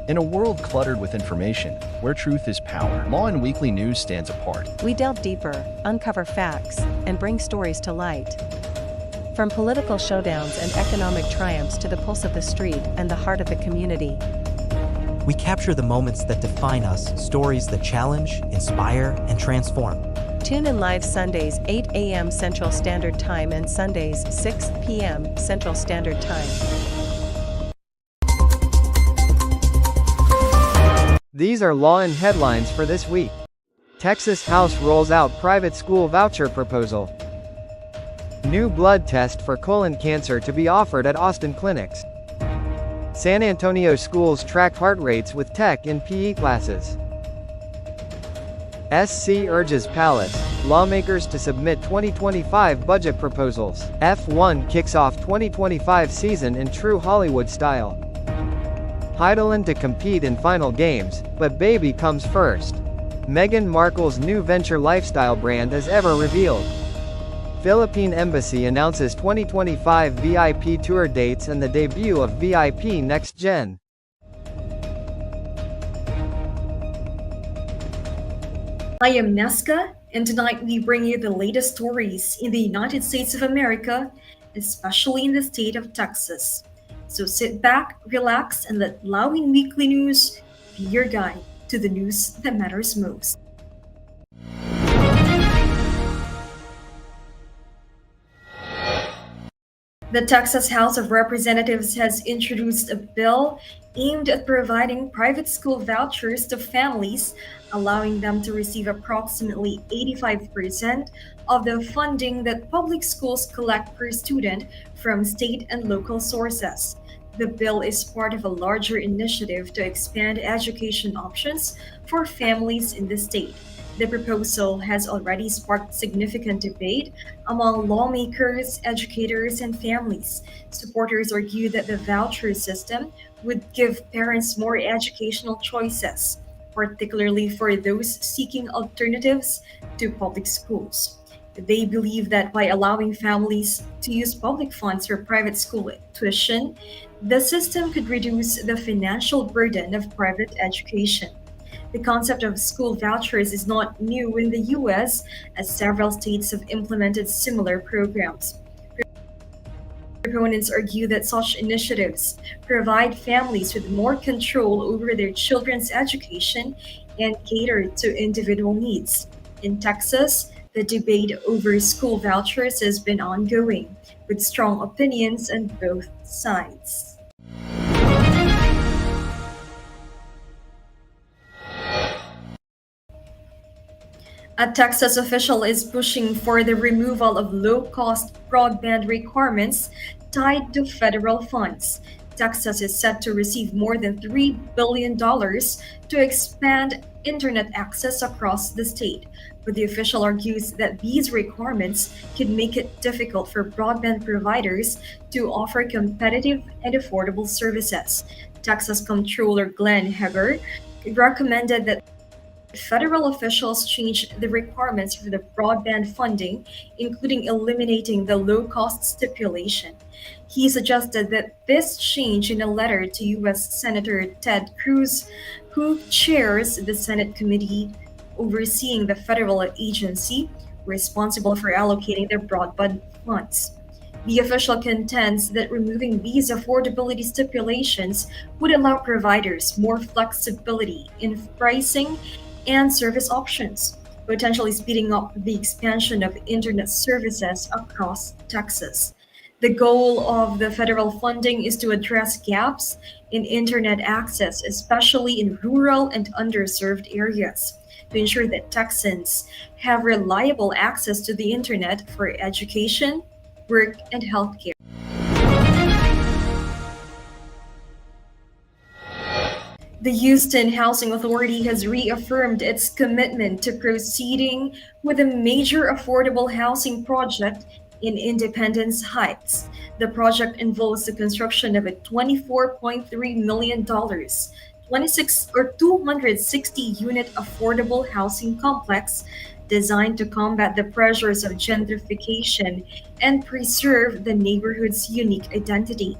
In a world cluttered with information, where truth is power, Lawin Weekly News stands apart. We delve deeper, uncover facts, and bring stories to light. From political showdowns and economic triumphs to the pulse of the street and the heart of the community. We capture the moments that define us, stories that challenge, inspire, and transform. Tune in live Sundays 8 a.m. Central Standard Time and Sundays 6 p.m. Central Standard Time. These are Lawin headlines for this week. Texas House rolls out private school voucher proposal. New blood test for colon cancer to be offered at Austin clinics. San Antonio schools track heart rates with tech in PE classes. SC urges Palace lawmakers to submit 2025 budget proposals. F1 kicks off 2025 season in true Hollywood style. Heidelin to compete in final games, but baby comes first. Meghan Markle's new venture lifestyle brand as ever revealed. Philippine Embassy announces 2025 VIP tour dates and the debut of VIP Next Gen. I am Nesca, and tonight we bring you the latest stories in the United States of America, especially in the state of Texas. So sit back, relax, and let Lawin Weekly News be your guide to the news that matters most. The Texas House of Representatives has introduced a bill aimed at providing private school vouchers to families, allowing them to receive approximately 85% of the funding that public schools collect per student from state and local sources. The bill is part of a larger initiative to expand education options for families in the state. The proposal has already sparked significant debate among lawmakers, educators, and families. Supporters argue that the voucher system would give parents more educational choices, particularly for those seeking alternatives to public schools. They believe that by allowing families to use public funds for private school tuition, the system could reduce the financial burden of private education. The concept of school vouchers is not new in the U.S., as several states have implemented similar programs. Proponents argue that such initiatives provide families with more control over their children's education and cater to individual needs. In Texas, the debate over school vouchers has been ongoing, with strong opinions on both sides. A Texas official is pushing for the removal of low-cost broadband requirements tied to federal funds. Texas is set to receive more than $3 billion to expand internet access across the state, but the official argues that these requirements could make it difficult for broadband providers to offer competitive and affordable services. Texas Comptroller Glenn Heber recommended that federal officials change the requirements for the broadband funding, including eliminating the low-cost stipulation. He suggested that this change in a letter to U.S. Senator Ted Cruz, who chairs the Senate committee overseeing the federal agency responsible for allocating the broadband funds. The official contends that removing these affordability stipulations would allow providers more flexibility in pricing and service options, potentially speeding up the expansion of internet services across Texas. The goal of the federal funding is to address gaps in internet access, especially in rural and underserved areas, to ensure that Texans have reliable access to the internet for education, work, and healthcare. The Houston Housing Authority has reaffirmed its commitment to proceeding with a major affordable housing project in Independence Heights. The project involves the construction of a $24.3 million, 260-unit affordable housing complex designed to combat the pressures of gentrification and preserve the neighborhood's unique identity.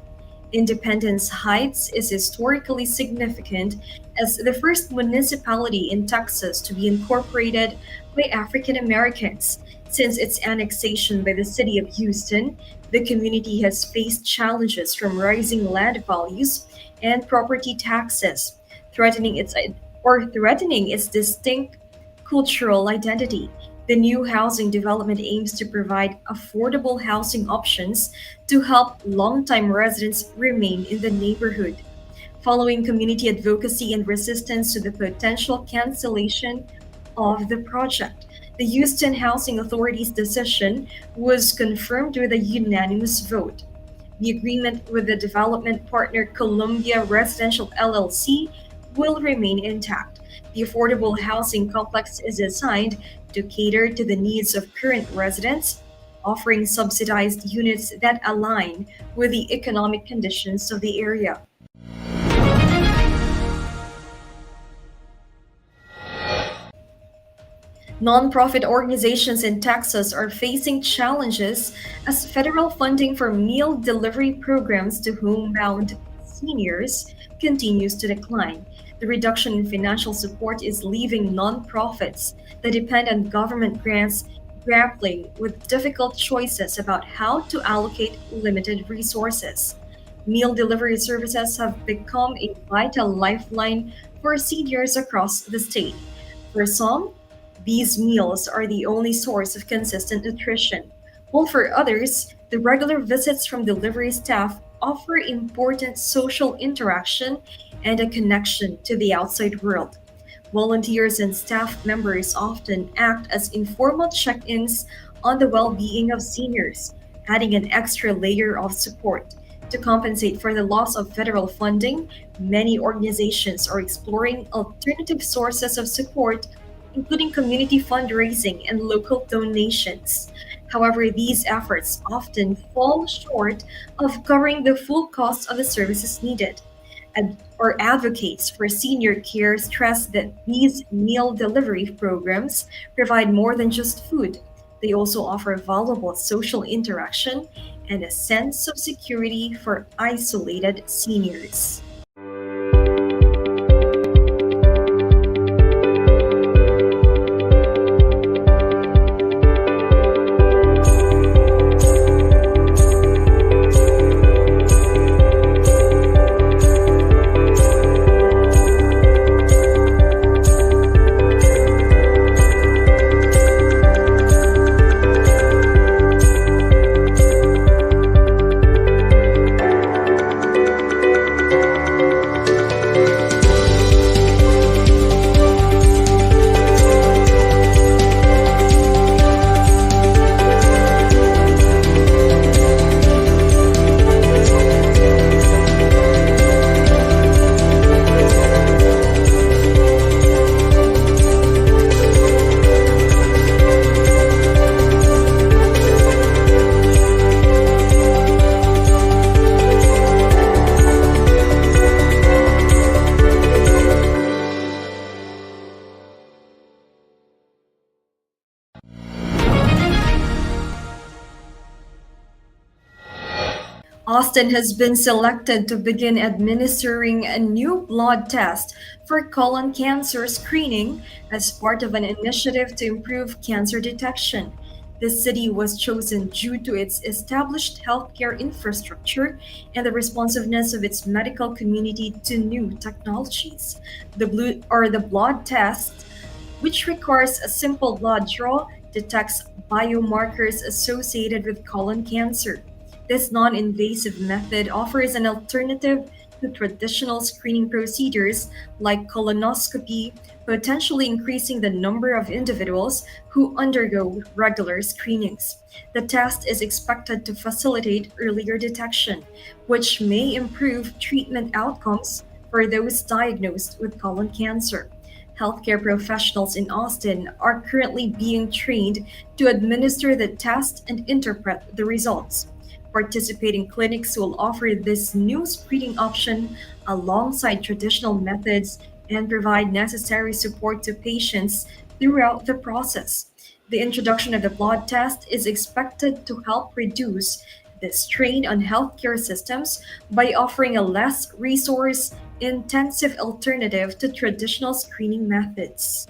Independence Heights is historically significant as the first municipality in Texas to be incorporated by African Americans. Since its annexation by the city of Houston, the community has faced challenges from rising land values and property taxes, threatening its distinct cultural identity. The new housing development aims to provide affordable housing options to help longtime residents remain in the neighborhood. Following community advocacy and resistance to the potential cancellation of the project, the Houston Housing Authority's decision was confirmed with a unanimous vote. The agreement with the development partner Columbia Residential LLC will remain intact. The affordable housing complex is designed to cater to the needs of current residents, offering subsidized units that align with the economic conditions of the area. Nonprofit organizations in Texas are facing challenges as federal funding for meal delivery programs to homebound seniors continues to decline. The reduction in financial support is leaving nonprofits that depend on government grants grappling with difficult choices about how to allocate limited resources. Meal delivery services have become a vital lifeline for seniors across the state. For some, these meals are the only source of consistent nutrition, while for others, the regular visits from delivery staff offer important social interaction and a connection to the outside world. Volunteers and staff members often act as informal check ins on the well being of seniors, adding an extra layer of support. To compensate for the loss of federal funding, many organizations are exploring alternative sources of support, including community fundraising and local donations. However, these efforts often fall short of covering the full cost of the services needed. Or advocates for senior care stress that these meal delivery programs provide more than just food. They also offer valuable social interaction and a sense of security for isolated seniors. Austin has been selected to begin administering a new blood test for colon cancer screening as part of an initiative to improve cancer detection. The city was chosen due to its established healthcare infrastructure and the responsiveness of its medical community to new technologies. The blood test, which requires a simple blood draw, detects biomarkers associated with colon cancer. This non invasive method offers an alternative to traditional screening procedures like colonoscopy, potentially increasing the number of individuals who undergo regular screenings. The test is expected to facilitate earlier detection, which may improve treatment outcomes for those diagnosed with colon cancer. Healthcare professionals in Austin are currently being trained to administer the test and interpret the results. Participating clinics will offer this new screening option alongside traditional methods and provide necessary support to patients throughout the process. The introduction of the blood test is expected to help reduce this strain on healthcare systems by offering a less resource intensive alternative to traditional screening methods.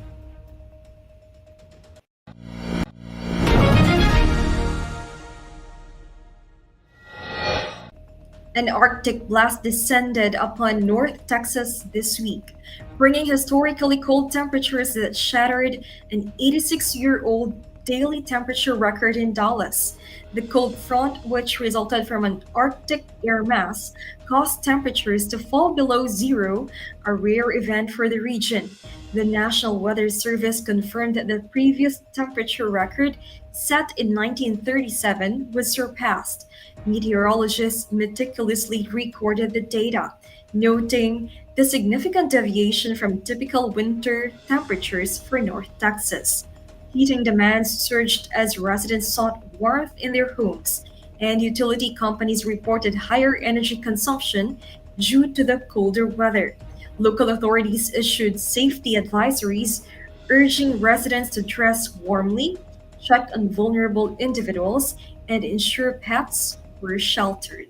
An Arctic blast descended upon North Texas this week, bringing historically cold temperatures that shattered an 86-year-old daily temperature record in Dallas. The cold front, which resulted from an Arctic air mass, caused temperatures to fall below zero, a rare event for the region. The National Weather Service confirmed that the previous temperature record, set in 1937, was surpassed. Meteorologists meticulously recorded the data, noting the significant deviation from typical winter temperatures for North Texas. Heating demands surged as residents sought warmth in their homes, and utility companies reported higher energy consumption due to the colder weather. Local authorities issued safety advisories urging residents to dress warmly, check on vulnerable individuals, and ensure pets were sheltered.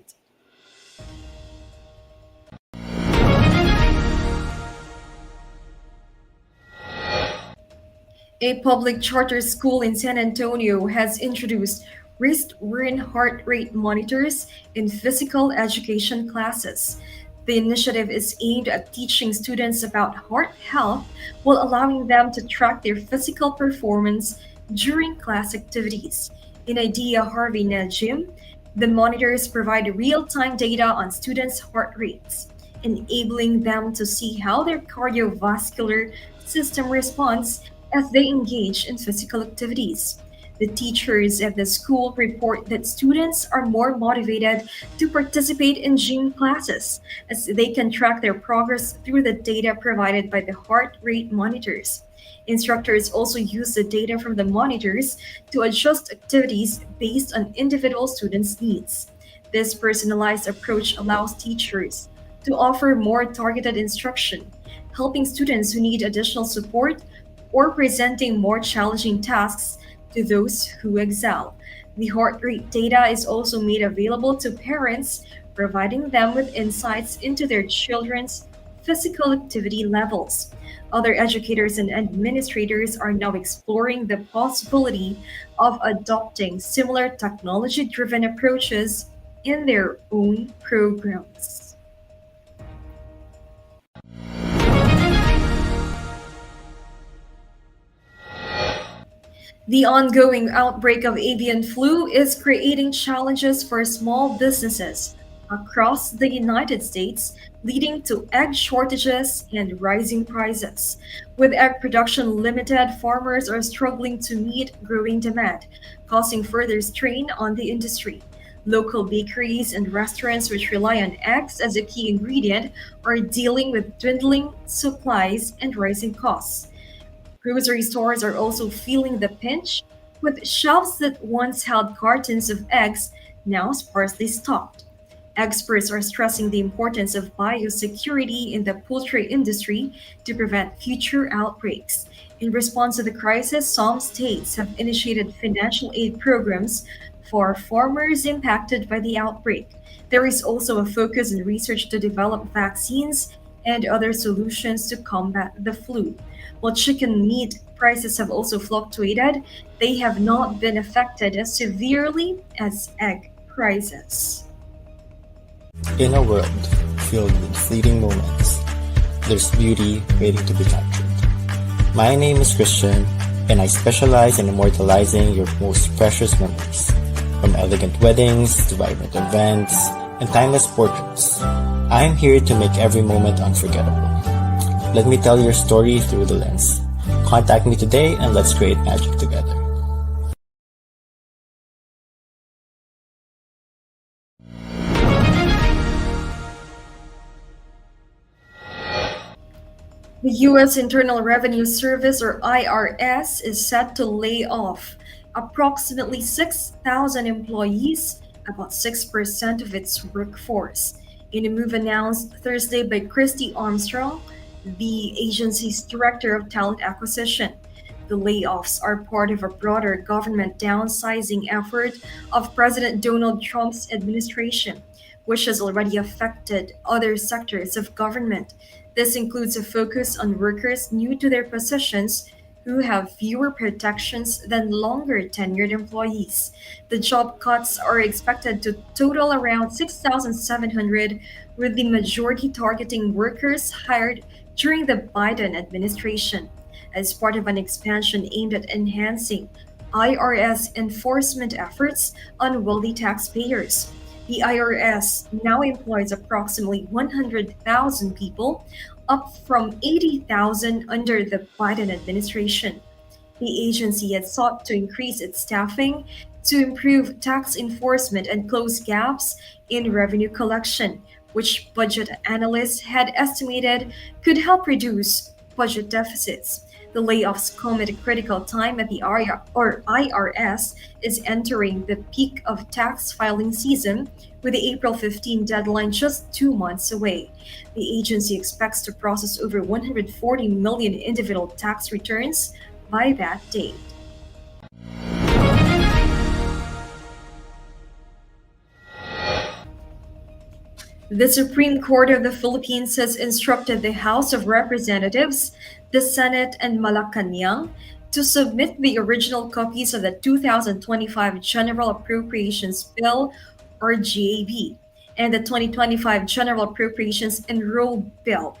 A public charter school in San Antonio has introduced wrist-worn heart rate monitors in physical education classes. The initiative is aimed at teaching students about heart health while allowing them to track their physical performance during class activities. In Idea Harvey Najim, the monitors provide real-time data on students' heart rates, enabling them to see how their cardiovascular system responds as they engage in physical activities. The teachers at the school report that students are more motivated to participate in gym classes as they can track their progress through the data provided by the heart rate monitors. Instructors also use the data from the monitors to adjust activities based on individual students' needs. This personalized approach allows teachers to offer more targeted instruction, helping students who need additional support or presenting more challenging tasks to those who excel. The heart rate data is also made available to parents, providing them with insights into their children's physical activity levels. Other educators and administrators are now exploring the possibility of adopting similar technology driven approaches in their own programs. The ongoing outbreak of avian flu is creating challenges for small businesses across the United States, leading to egg shortages and rising prices. With egg production limited, farmers are struggling to meet growing demand, causing further strain on the industry. Local bakeries and restaurants, which rely on eggs as a key ingredient, are dealing with dwindling supplies and rising costs. Grocery stores are also feeling the pinch, with shelves that once held cartons of eggs now sparsely stocked. Experts are stressing the importance of biosecurity in the poultry industry to prevent future outbreaks. In response to the crisis, some states have initiated financial aid programs for farmers impacted by the outbreak. There is also a focus in research to develop vaccines and other solutions to combat the flu. While chicken meat prices have also fluctuated, they have not been affected as severely as egg prices. In a world filled with fleeting moments, there's beauty waiting to be captured. My name is Christian, and I specialize in immortalizing your most precious memories. From elegant weddings to vibrant events and timeless portraits, I'm here to make every moment unforgettable. Let me tell your story through the lens. Contact me today and let's create magic together. The U.S. Internal Revenue Service, or IRS, is set to lay off approximately 6,000 employees, about 6% of its workforce. In a move announced Thursday by Christy Armstrong, the agency's director of talent acquisition, The layoffs are part of a broader government downsizing effort of President Donald Trump's administration, which has already affected other sectors of government. This includes a focus on workers new to their positions who have fewer protections than longer tenured employees. The job cuts are expected to total around 6,700, with the majority targeting workers hired during the Biden administration. As part of an expansion aimed at enhancing IRS enforcement efforts on wealthy taxpayers. The IRS now employs approximately 100,000 people, up from 80,000 under the Biden administration. The agency had sought to increase its staffing to improve tax enforcement and close gaps in revenue collection, which budget analysts had estimated could help reduce budget deficits. The layoffs come at a critical time at the IRS is entering the peak of tax filing season, with the April 15 deadline just 2 months away. The agency expects to process over 140 million individual tax returns by that date. The Supreme Court of the Philippines has instructed the House of Representatives, the Senate, and Malacanang to submit the original copies of the 2025 General Appropriations Bill, or GAB, and the 2025 General Appropriations Enrolled Bill.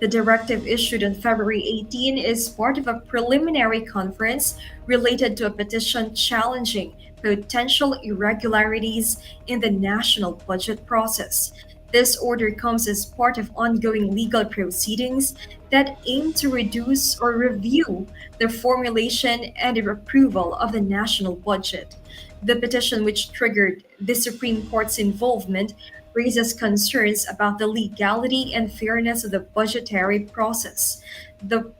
The directive, issued on February 18, is part of a preliminary conference related to a petition challenging potential irregularities in the national budget process. This order comes as part of ongoing legal proceedings that aim to reduce or review the formulation and approval of the national budget. The petition, which triggered the Supreme Court's involvement, raises concerns about the legality and fairness of the budgetary process. The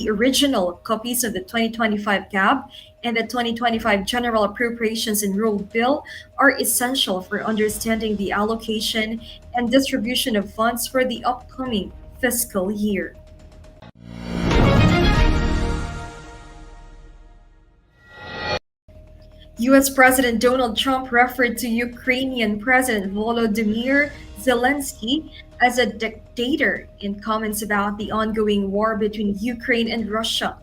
original copies of the 2025 GAB and the 2025 General Appropriations Enrolled Bill are essential for understanding the allocation and distribution of funds for the upcoming fiscal year. US President Donald Trump referred to Ukrainian President Volodymyr Zelensky as a dictator in comments about the ongoing war between Ukraine and Russia.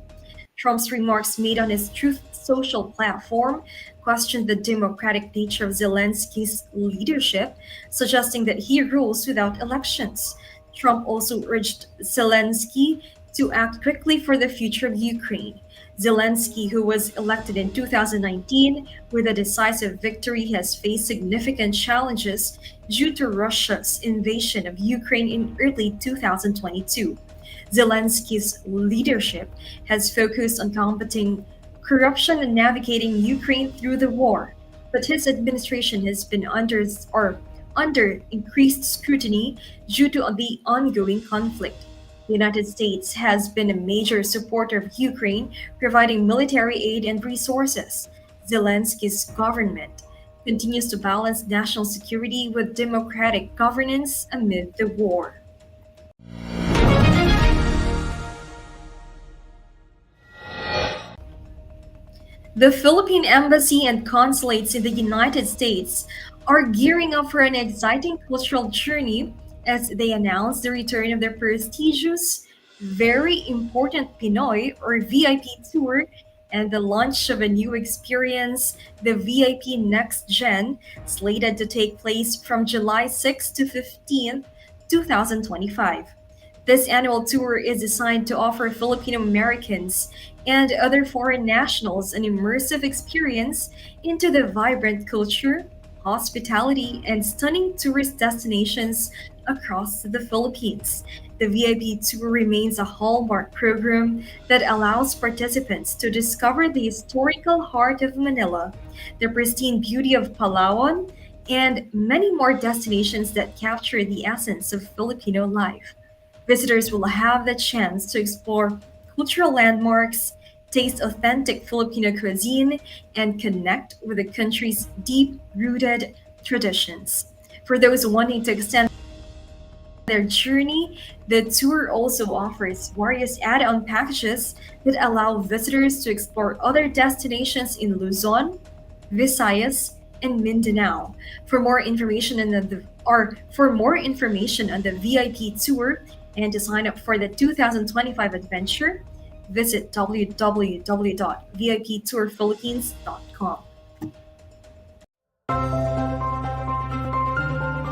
Trump's remarks, made on his Truth Social platform, questioned the democratic nature of Zelensky's leadership, suggesting that he rules without elections. Trump also urged Zelensky to act quickly for the future of Ukraine. Zelensky, who was elected in 2019 with a decisive victory, has faced significant challenges due to Russia's invasion of Ukraine in early 2022. Zelensky's leadership has focused on combating corruption and navigating Ukraine through the war, but his administration has been under increased scrutiny due to the ongoing conflict. The United States has been a major supporter of Ukraine, providing military aid and resources. Zelensky's government continues to balance national security with democratic governance amid the war. The Philippine Embassy and consulates in the United States are gearing up for an exciting cultural journey as they announce the return of their prestigious, very important Pinoy or VIP tour and the launch of a new experience, the VIP Next Gen, slated to take place from July 6 to 15, 2025. This annual tour is designed to offer Filipino Americans and other foreign nationals an immersive experience into the vibrant culture, hospitality, and stunning tourist destinations across the Philippines. The VIP tour remains a hallmark program that allows participants to discover the historical heart of Manila, the pristine beauty of Palawan, and many more destinations that capture the essence of Filipino life. Visitors will have the chance to explore cultural landmarks, taste authentic Filipino cuisine, and connect with the country's deep-rooted traditions. For those wanting to extend their journey, the tour also offers various add-on packages that allow visitors to explore other destinations in Luzon, Visayas, and Mindanao. For more information on the VIP tour and to sign up for the 2025 adventure, visit www.viptourphilippines.com.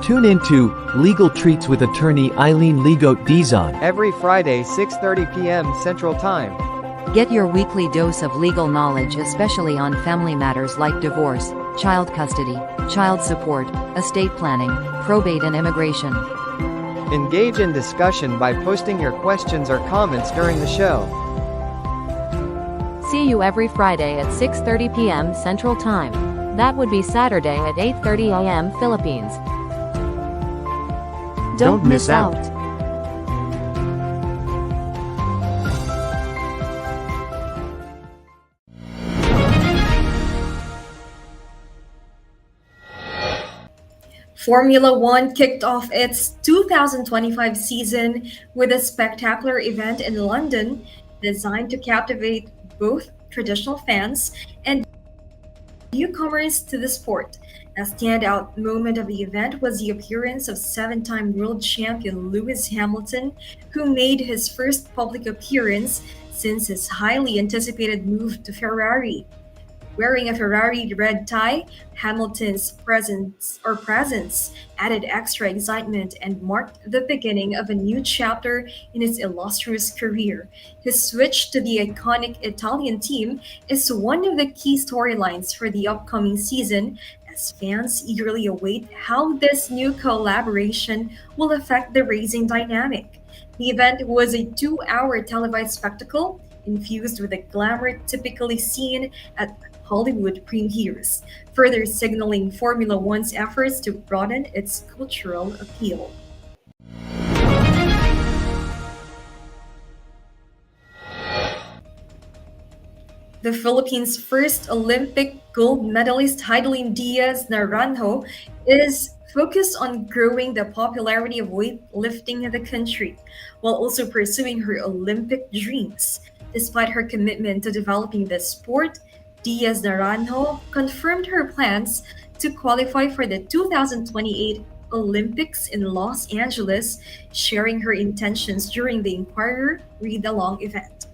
Tune into Legal Treats with attorney Eileen Ligote Dizon every Friday 6:30 p.m. Central Time. Get your weekly dose of legal knowledge, especially on family matters like divorce, child custody, child support, estate planning, probate and immigration. Engage in discussion by posting your questions or comments during the show. See you every Friday at 6:30 p.m. Central Time. That would be Saturday at 8:30 a.m. Philippines. Don't miss out. Formula One kicked off its 2025 season with a spectacular event in London designed to captivate both traditional fans and newcomers to the sport. A standout moment of the event was the appearance of seven-time world champion Lewis Hamilton, who made his first public appearance since his highly anticipated move to Ferrari. Wearing a Ferrari red tie, Hamilton's presence added extra excitement and marked the beginning of a new chapter in his illustrious career. His switch to the iconic Italian team is one of the key storylines for the upcoming season, as fans eagerly await how this new collaboration will affect the racing dynamic. The event was a 2-hour televised spectacle infused with the glamour typically seen at Hollywood premieres, further signaling Formula One's efforts to broaden its cultural appeal. The Philippines' first Olympic gold medalist Heidelin Diaz Naranjo is focused on growing the popularity of weightlifting in the country, while also pursuing her Olympic dreams. Despite her commitment to developing the sport, Diaz Naranjo confirmed her plans to qualify for the 2028 Olympics in Los Angeles, sharing her intentions during the Inquirer read-along event.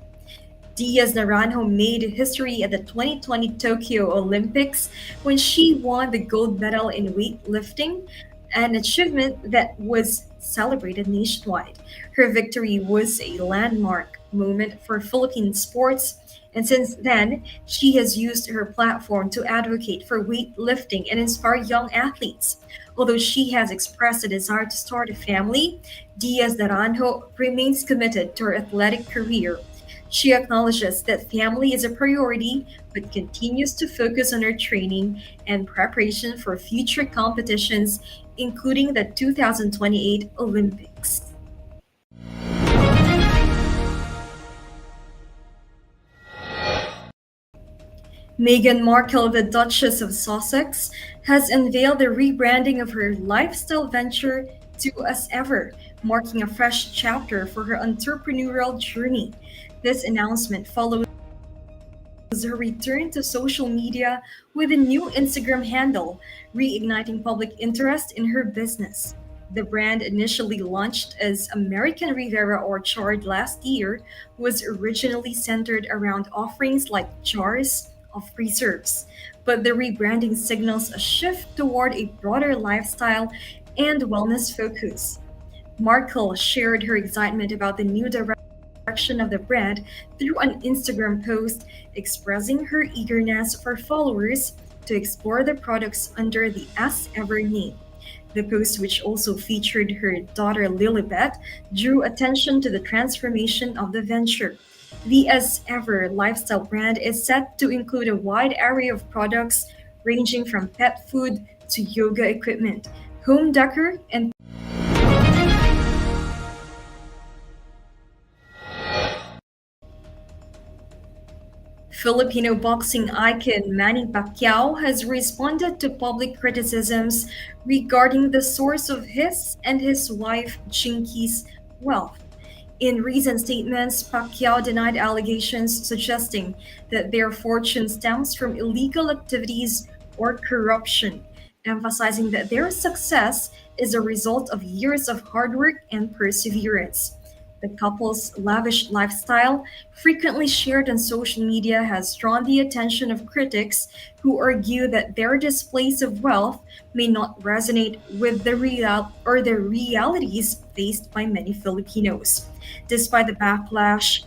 Diaz Naranjo made history at the 2020 Tokyo Olympics when she won the gold medal in weightlifting, an achievement that was celebrated nationwide. Her victory was a landmark moment for Philippine sports, and since then, she has used her platform to advocate for weightlifting and inspire young athletes. Although she has expressed a desire to start a family, Diaz Naranjo remains committed to her athletic career. She acknowledges that family is a priority, but continues to focus on her training and preparation for future competitions, including the 2028 Olympics. Meghan Markle, the Duchess of Sussex, has unveiled the rebranding of her lifestyle venture to As Ever, marking a fresh chapter for her entrepreneurial journey. This announcement follows her return to social media with a new Instagram handle, reigniting public interest in her business. The brand, initially launched as American Riviera Orchard last year, was originally centered around offerings like jars of preserves, but the rebranding signals a shift toward a broader lifestyle and wellness focus. Markle shared her excitement about the new direction of the brand through an Instagram post, expressing her eagerness for followers to explore the products under the As Ever name. The post, which also featured her daughter Lilibet, drew attention to the transformation of the venture. The As Ever lifestyle brand is set to include a wide array of products ranging from pet food to yoga equipment, home decor, and Filipino boxing icon Manny Pacquiao has responded to public criticisms regarding the source of his and his wife Jinky's wealth. In recent statements, Pacquiao denied allegations suggesting that their fortune stems from illegal activities or corruption, emphasizing that their success is a result of years of hard work and perseverance. The couple's lavish lifestyle, frequently shared on social media, has drawn the attention of critics who argue that their displays of wealth may not resonate with the realities faced by many Filipinos. Despite the backlash,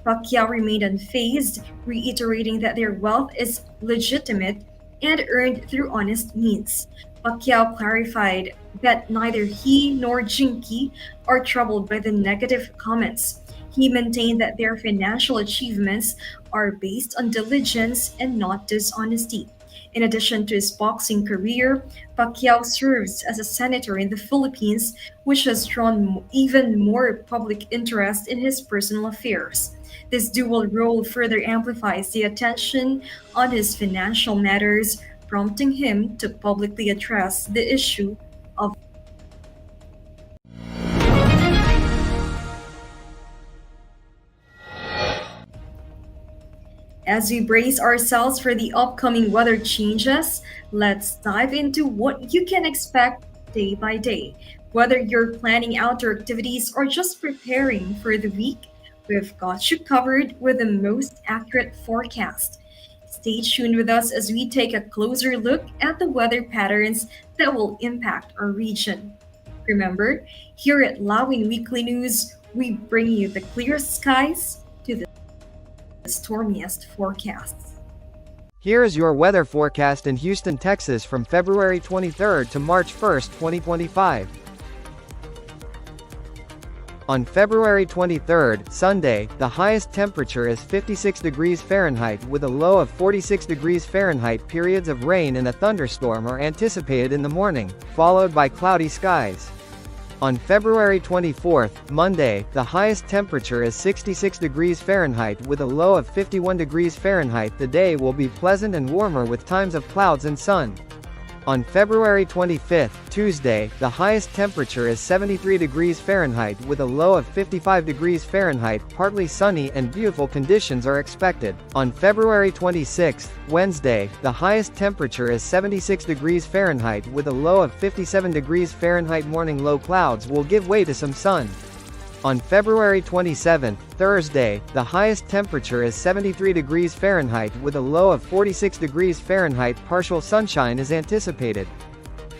Pacquiao remained unfazed, reiterating that their wealth is legitimate and earned through honest means. Pacquiao clarified that neither he nor Jinky are troubled by the negative comments. He maintained that their financial achievements are based on diligence and not dishonesty. In addition to his boxing career, Pacquiao serves as a senator in the Philippines, which has drawn even more public interest in his personal affairs. This dual role further amplifies the attention on his financial matters, prompting him to publicly address the issue of. As we brace ourselves for the upcoming weather changes, let's dive into what you can expect day by day. Whether you're planning outdoor activities or just preparing for the week, we've got you covered with the most accurate forecast. Stay tuned with us as we take a closer look at the weather patterns that will impact our region. Remember, here at Lawin Weekly News, we bring you the clearest skies to the stormiest forecasts. Here is your weather forecast in Houston, Texas from February 23rd to March 1st, 2025. On February 23rd, Sunday, the highest temperature is 56 degrees Fahrenheit with a low of 46 degrees Fahrenheit. Periods of rain and a thunderstorm are anticipated in the morning, followed by cloudy skies. On February 24th, Monday, the highest temperature is 66 degrees Fahrenheit with a low of 51 degrees Fahrenheit. The day will be pleasant and warmer with times of clouds and sun. On February 25th, Tuesday, the highest temperature is 73 degrees Fahrenheit with a low of 55 degrees Fahrenheit. Partly sunny and beautiful conditions are expected. On February 26th, Wednesday, the highest temperature is 76 degrees Fahrenheit with a low of 57 degrees Fahrenheit. Morning low clouds will give way to some sun. On February 27th, Thursday, the highest temperature is 73 degrees Fahrenheit with a low of 46 degrees Fahrenheit. Partial sunshine is anticipated.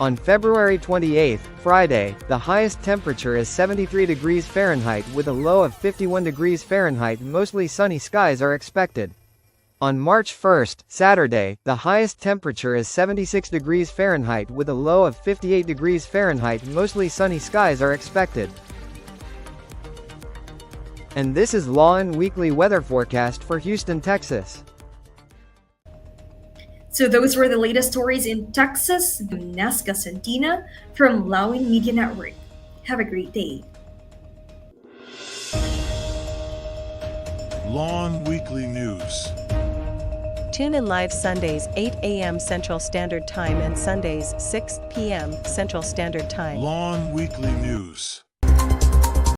On February 28th, Friday, the highest temperature is 73 degrees Fahrenheit with a low of 51 degrees Fahrenheit. Mostly sunny skies are expected. On March 1st, Saturday, the highest temperature is 76 degrees Fahrenheit with a low of 58 degrees Fahrenheit. Mostly sunny skies are expected. And this is Lawin Weekly weather forecast for Houston, Texas. So those were the latest stories in Texas. I'm Nesca Santina from Lawin Media Network. Have a great day. Lawin Weekly News. Tune in live Sundays 8 a.m. Central Standard Time and Sundays 6 p.m. Central Standard Time. Lawin Weekly News.